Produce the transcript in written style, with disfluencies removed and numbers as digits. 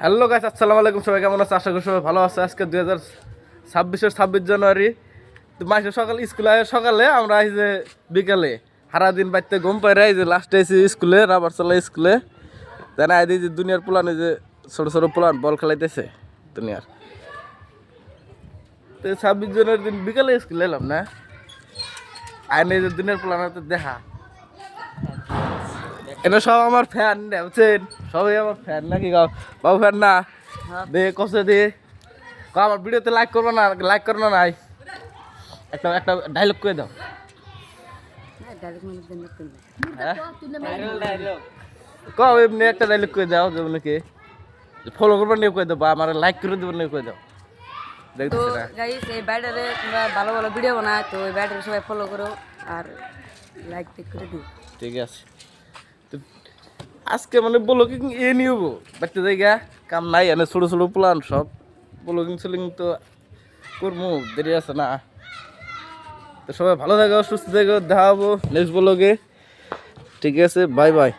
Hello guys, আসসালামু আলাইকুম। সবাই কেমন আছে? আশা করি সবাই ভালো আছে। আজকে 2026 জানুয়ারি। তো মাসে সকালে স্কুলে সকালে আমরা এই যে বিকালে সারাদিন বাড়িতে ঘুম পাই এই যে লাস্টে এসে স্কুলে রাবার চালা স্কুলে জানা এই যে দুনিয়ার প্লান, এই যে ছোট ছোট প্লান বল খেলাইতেছে দুনিয়ার। তো 26 জানুয়ারি দিন বিকালে স্কুলে এলাম না, আইন এই যে দুনিয়ার প্লান দেখা এটা সব আমার ফ্যান বুঝছেন, সবাই আমার ফ্যান নাকি বাবু ফ্যান না দে কষে দে আমার ভিডিওতে লাইক করবো না, লাইক করো না নাই একটা একটা ডায়লগ করে দাও। এমনি একটা ডায়লগ করে দাও, যেমন কি ফলো করবার নিয়ে করে দাও বা আমার লাইক করে দেবার নিয়ে করে দাও। তো গাইস এই ব্যাটারে তোমরা ভালো ভালো ভিডিও বানায়, তো এই ব্যাটারে সবাই ফলো করো আর লাইক টিক করে দিও। ঠিক আছে। তো আজকে মানে ব্লগিং এ নিব বাড়তে জায়গা কাম নাই, এনে ছোটো ছোটো প্লান সব ব্লগিং স্লগিং তো করবো, দেরি আছে না। তো সবাই ভালো থাকো, সুস্থ থাকো, দেখা হবো নেক্সট ব্লগে। ঠিক আছে, বাই বাই।